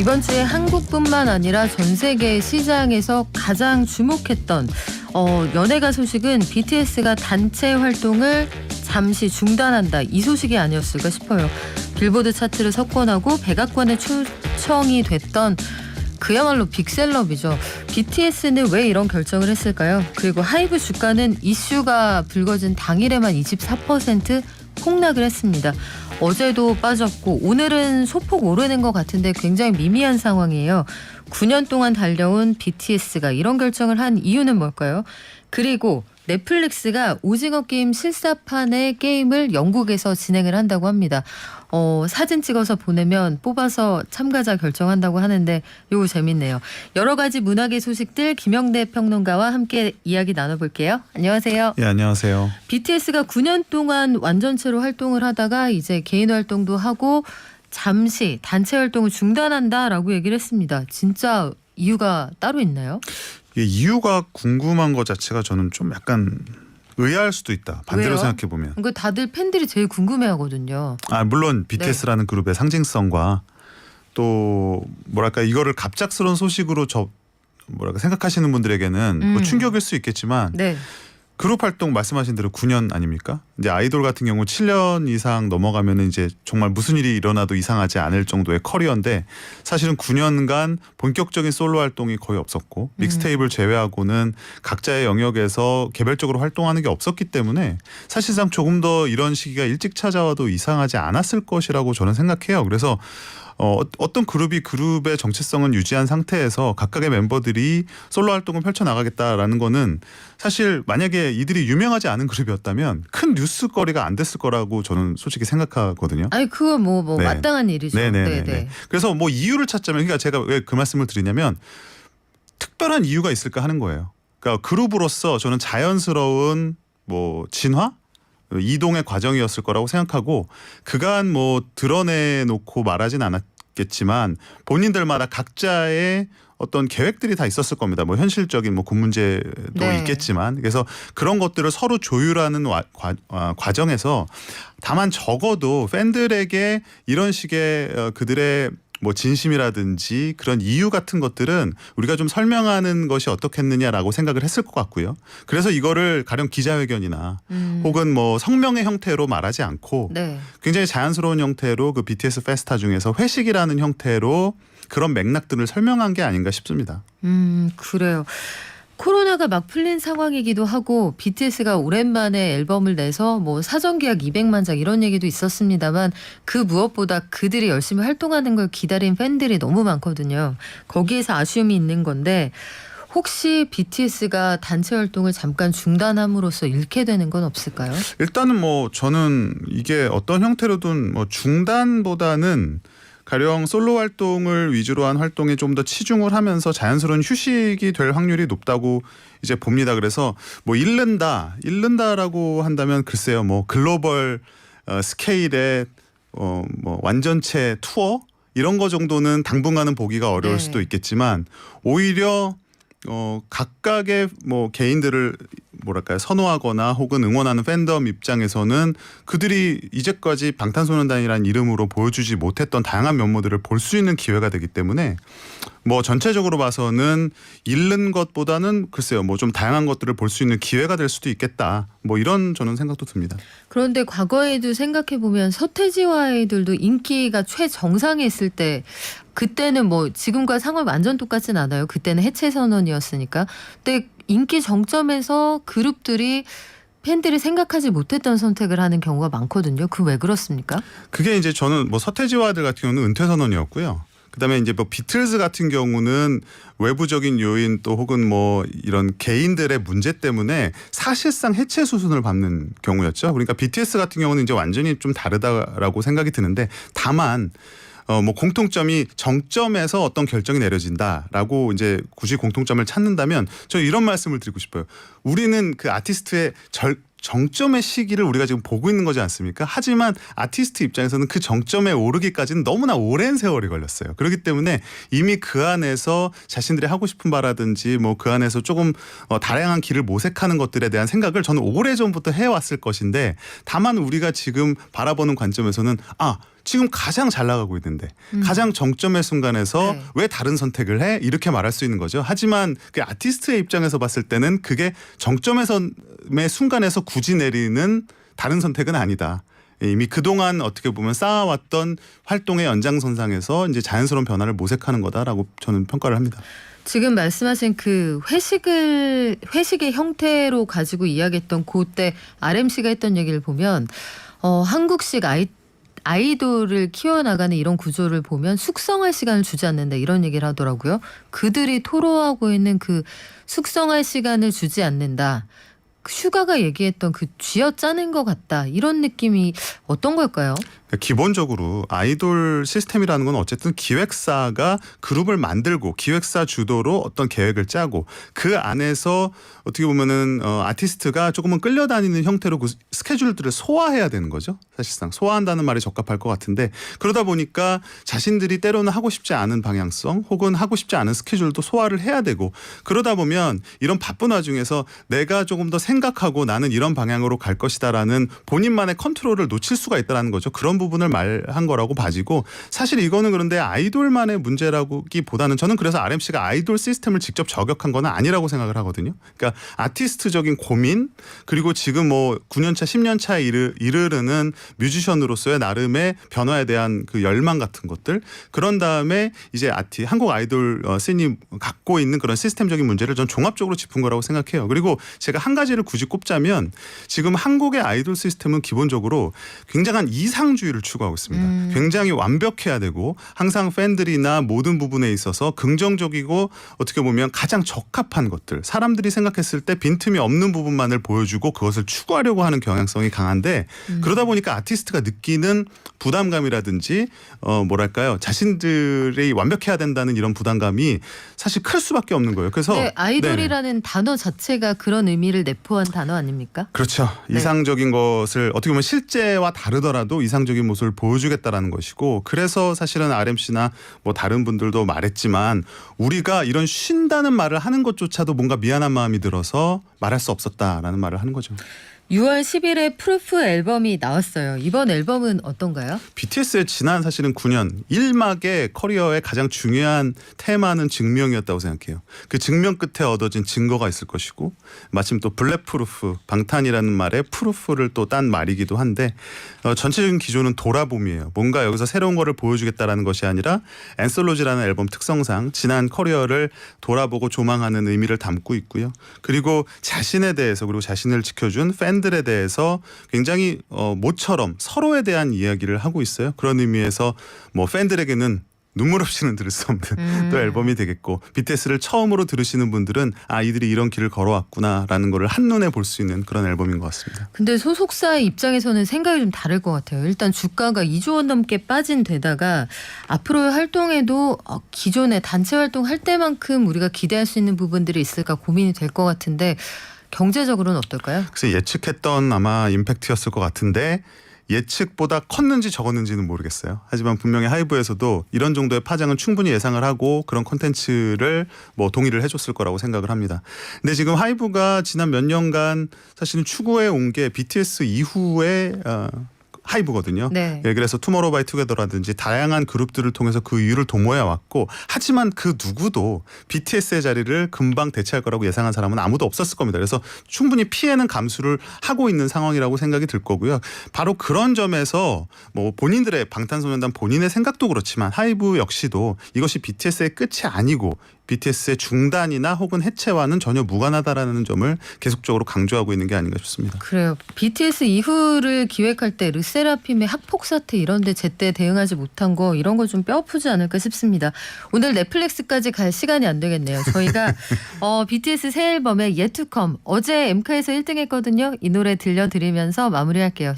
이번 주에 한국뿐만 아니라 전 세계 시장에서 가장 주목했던 연예가 소식은 BTS가 단체 활동을 잠시 중단한다. 이 소식이 아니었을까 싶어요. 빌보드 차트를 석권하고 백악관에 초청이 됐던 그야말로 빅셀럽이죠. BTS는 왜 이런 결정을 했을까요? 그리고 하이브 주가는 이슈가 불거진 당일에만 24% 폭락을 했습니다. 어제도 빠졌고 오늘은 소폭 오르는 것 같은데 굉장히 미미한 상황이에요. 9년 동안 달려온 BTS가 이런 결정을 한 이유는 뭘까요? 그리고 넷플릭스가 오징어 게임 실사판의 게임을 영국에서 진행을 한다고 합니다. 사진 찍어서 보내면 뽑아서 참가자 결정한다고 하는데 이거 재밌네요. 여러 가지 문화계 소식들 김영대 평론가와 함께 이야기 나눠볼게요. 안녕하세요. 예, 안녕하세요. BTS가 9년 동안 완전체로 활동을 하다가 이제 개인 활동도 하고 잠시 단체 활동을 중단한다라고 얘기를 했습니다. 진짜 이유가 따로 있나요? 이유가 궁금한 것 자체가 저는 좀 약간 의아할 수도 있다. 반대로 왜요? 생각해 보면. 그 다들 팬들이 제일 궁금해하거든요. 물론 BTS라는 그룹의 상징성과 또 뭐랄까 이거를 갑작스러운 소식으로 생각하시는 분들에게는 뭐 충격일 수 있겠지만 네. 그룹 활동 말씀하신 대로 9년 아닙니까? 이제 아이돌 같은 경우 7년 이상 넘어가면은 이제 정말 무슨 일이 일어나도 이상하지 않을 정도의 커리어인데 사실은 9년간 본격적인 솔로 활동이 거의 없었고 믹스테이프를 제외하고는 각자의 영역에서 개별적으로 활동하는 게 없었기 때문에 사실상 조금 더 이런 시기가 일찍 찾아와도 이상하지 않았을 것이라고 저는 생각해요. 그래서 어떤 그룹이 그룹의 정체성은 유지한 상태에서 각각의 멤버들이 솔로 활동을 펼쳐나가겠다라는 거는 사실 만약에 이들이 유명하지 않은 그룹이었다면 큰 뉴스거리가 안 됐을 거라고 저는 솔직히 생각하거든요. 아니 그건 네. 마땅한 일이죠. 네네네. 그래서 뭐 이유를 찾자면 그러니까 제가 왜 그 말씀을 드리냐면 특별한 이유가 있을까 하는 거예요. 그러니까 그룹으로서 저는 자연스러운 뭐 진화? 이동의 과정이었을 거라고 생각하고 그간 뭐 드러내놓고 말하진 않았겠지만 본인들마다 각자의 어떤 계획들이 다 있었을 겁니다. 뭐 현실적인 뭐 군 문제도 네. 있겠지만 그래서 그런 것들을 서로 조율하는 과정에서 다만 적어도 팬들에게 이런 식의 그들의 뭐 진심이라든지 그런 이유 같은 것들은 우리가 좀 설명하는 것이 어떻겠느냐라고 생각을 했을 것 같고요. 그래서 이거를 가령 기자회견이나 혹은 뭐 성명의 형태로 말하지 않고 네. 굉장히 자연스러운 형태로 그 BTS 페스타 중에서 회식이라는 형태로 그런 맥락들을 설명한 게 아닌가 싶습니다. 그래요. 코로나가 막 풀린 상황이기도 하고 BTS가 오랜만에 앨범을 내서 뭐 사전 계약 200만 장 이런 얘기도 있었습니다만 그 무엇보다 그들이 열심히 활동하는 걸 기다린 팬들이 너무 많거든요. 거기에서 아쉬움이 있는 건데 혹시 BTS가 단체 활동을 잠깐 중단함으로써 잃게 되는 건 없을까요? 일단은 뭐 저는 이게 어떤 형태로든 뭐 중단보다는 가령 솔로 활동을 위주로 한 활동에 좀 더 치중을 하면서 자연스러운 휴식이 될 확률이 높다고 이제 봅니다. 그래서 뭐 잃는다라고 한다면 글쎄요, 뭐 글로벌 스케일의 뭐 완전체 투어 이런 거 정도는 당분간은 보기가 어려울 네. 수도 있겠지만 오히려 각각의 뭐 개인들을 뭐랄까요 선호하거나 혹은 응원하는 팬덤 입장에서는 그들이 이제까지 방탄소년단이라는 이름으로 보여주지 못했던 다양한 면모들을 볼 수 있는 기회가 되기 때문에 뭐 전체적으로 봐서는 잃는 것보다는 글쎄요 뭐 좀 다양한 것들을 볼 수 있는 기회가 될 수도 있겠다 뭐 이런 저는 생각도 듭니다. 그런데 과거에도 생각해보면 서태지와 아이들도 인기가 최정상에 있을 때 그때는 뭐 지금과 상황 완전 똑같진 않아요. 그때는 해체 선언이었으니까. 근데 인기 정점에서 그룹들이 팬들이 생각하지 못했던 선택을 하는 경우가 많거든요. 그 왜 그렇습니까? 그게 이제 저는 뭐 서태지와 아이들 같은 경우는 은퇴 선언이었고요. 그다음에 이제 뭐 비틀즈 같은 경우는 외부적인 요인 또 혹은 뭐 이런 개인들의 문제 때문에 사실상 해체 수순을 밟는 경우였죠. 그러니까 BTS 같은 경우는 이제 완전히 좀 다르다라고 생각이 드는데 다만 뭐 공통점이 정점에서 어떤 결정이 내려진다라고 이제 굳이 공통점을 찾는다면 저 이런 말씀을 드리고 싶어요. 우리는 그 아티스트의 정점의 시기를 우리가 지금 보고 있는 거지 않습니까? 하지만 아티스트 입장에서는 그 정점에 오르기까지는 너무나 오랜 세월이 걸렸어요. 그렇기 때문에 이미 그 안에서 자신들이 하고 싶은 바라든지 뭐 그 안에서 조금 다양한 길을 모색하는 것들에 대한 생각을 저는 오래전부터 해왔을 것인데 다만 우리가 지금 바라보는 관점에서는 지금 가장 잘 나가고 있는데 가장 정점의 순간에서 네. 왜 다른 선택을 해? 이렇게 말할 수 있는 거죠. 하지만 그 아티스트의 입장에서 봤을 때는 그게 정점의 순간에서 굳이 내리는 다른 선택은 아니다. 이미 그동안 어떻게 보면 쌓아왔던 활동의 연장선상에서 이제 자연스러운 변화를 모색하는 거다라고 저는 평가를 합니다. 지금 말씀하신 그 회식의 형태로 가지고 이야기했던 그때 RMC가 했던 얘기를 보면 한국식 아이돌을 키워나가는 이런 구조를 보면 숙성할 시간을 주지 않는다 이런 얘기를 하더라고요. 그들이 토로하고 있는 그 숙성할 시간을 주지 않는다. 슈가가 얘기했던 그 쥐어짜는 것 같다 이런 느낌이 어떤 걸까요? 기본적으로 아이돌 시스템이라는 건 어쨌든 기획사가 그룹을 만들고 기획사 주도로 어떤 계획을 짜고 그 안에서 어떻게 보면은 아티스트가 조금은 끌려다니는 형태로 그 스케줄들을 소화해야 되는 거죠. 사실상 소화한다는 말이 적합할 것 같은데 그러다 보니까 자신들이 때로는 하고 싶지 않은 방향성 혹은 하고 싶지 않은 스케줄도 소화를 해야 되고 그러다 보면 이런 바쁜 와중에서 내가 조금 더 생각하고 나는 이런 방향으로 갈 것이다라는 본인만의 컨트롤을 놓칠 수가 있다는 거죠. 그런 부분을 말한 거라고 봐지고 사실 이거는 그런데 아이돌만의 문제라기보다는 저는 그래서 RMC가 아이돌 시스템을 직접 저격한 건 아니라고 생각을 하거든요. 그러니까 아티스트적인 고민 그리고 지금 뭐 9년차 10년차에 이르르는 뮤지션으로서의 나름의 변화에 대한 그 열망 같은 것들 그런 다음에 이제 한국 아이돌 씬이 갖고 있는 그런 시스템적인 문제를 전 종합적으로 짚은 거라고 생각해요. 그리고 제가 한 가지를 굳이 꼽자면 지금 한국의 아이돌 시스템은 기본적으로 굉장한 이상주의를 추구하고 있습니다. 굉장히 완벽해야 되고 항상 팬들이나 모든 부분에 있어서 긍정적이고 어떻게 보면 가장 적합한 것들 사람들이 생각했을 때 빈틈이 없는 부분만을 보여주고 그것을 추구하려고 하는 경향성이 강한데 그러다 보니까 아티스트가 느끼는 부담감이라든지 뭐랄까요 자신들이 완벽해야 된다는 이런 부담감이 사실 클 수밖에 없는 거예요. 그래서 네, 아이돌이라는 단어 자체가 그런 의미를 내포한 단어 아닙니까? 그렇죠. 네. 이상적인 것을 어떻게 보면 실제와 다르더라도 이상적인 모습을 보여주겠다라는 것이고 그래서 사실은 RMC나 뭐 다른 분들도 말했지만 우리가 이런 쉰다는 말을 하는 것조차도 뭔가 미안한 마음이 들어서 말할 수 없었다라는 말을 하는 거죠. 6월 10일에 프루프 앨범이 나왔어요. 이번 앨범은 어떤가요? BTS의 지난 사실은 9년 1막의 커리어의 가장 중요한 테마는 증명이었다고 생각해요. 그 증명 끝에 얻어진 증거가 있을 것이고 마침 또 블랙 프루프 방탄이라는 말에 프루프를 또 딴 말이기도 한데 전체적인 기조는 돌아봄이에요. 뭔가 여기서 새로운 거를 보여주겠다라는 것이 아니라 앤솔로지라는 앨범 특성상 지난 커리어를 돌아보고 조망하는 의미를 담고 있고요. 그리고 자신에 대해서 그리고 자신을 지켜준 팬들에 대해서 굉장히 모처럼 서로에 대한 이야기를 하고 있어요. 그런 의미에서 뭐 팬들에게는 눈물 없이는 들을 수 없는 또 앨범이 되겠고 BTS를 처음으로 들으시는 분들은 아 이들이 이런 길을 걸어왔구나라는 거를 한눈에 볼 수 있는 그런 앨범인 것 같습니다. 근데 소속사의 입장에서는 생각이 좀 다를 것 같아요. 일단 주가가 2조 원 넘게 빠진 데다가 앞으로의 활동에도 기존에 단체 활동할 때만큼 우리가 기대할 수 있는 부분들이 있을까 고민이 될 것 같은데 경제적으로는 어떨까요? 그래서 예측했던 아마 임팩트였을 것 같은데 예측보다 컸는지 적었는지는 모르겠어요. 하지만 분명히 하이브에서도 이런 정도의 파장은 충분히 예상을 하고 그런 콘텐츠를 뭐 동의를 해줬을 거라고 생각을 합니다. 근데 지금 하이브가 지난 몇 년간 사실은 추구해 온 게 BTS 이후에 하이브거든요. 네. 예, 그래서 투모로우바이투게더라든지 다양한 그룹들을 통해서 그 이유를 도모해 왔고 하지만 그 누구도 BTS의 자리를 금방 대체할 거라고 예상한 사람은 아무도 없었을 겁니다. 그래서 충분히 피해는 감수를 하고 있는 상황이라고 생각이 들 거고요. 바로 그런 점에서 뭐 본인들의 방탄소년단 본인의 생각도 그렇지만 하이브 역시도 이것이 BTS의 끝이 아니고 BTS의 중단이나 혹은 해체와는 전혀 무관하다라는 점을 계속적으로 강조하고 있는 게 아닌가 싶습니다. 그래요. BTS 이후를 기획할 때 르세라핌의 학폭 사태 이런 데 제때 대응하지 못한 거 이런 거 좀 뼈아프지 않을까 싶습니다. 오늘 넷플릭스까지 갈 시간이 안 되겠네요. 저희가 BTS 새 앨범의 Yet to Come 어제 엠카에서 1등 했거든요. 이 노래 들려드리면서 마무리할게요.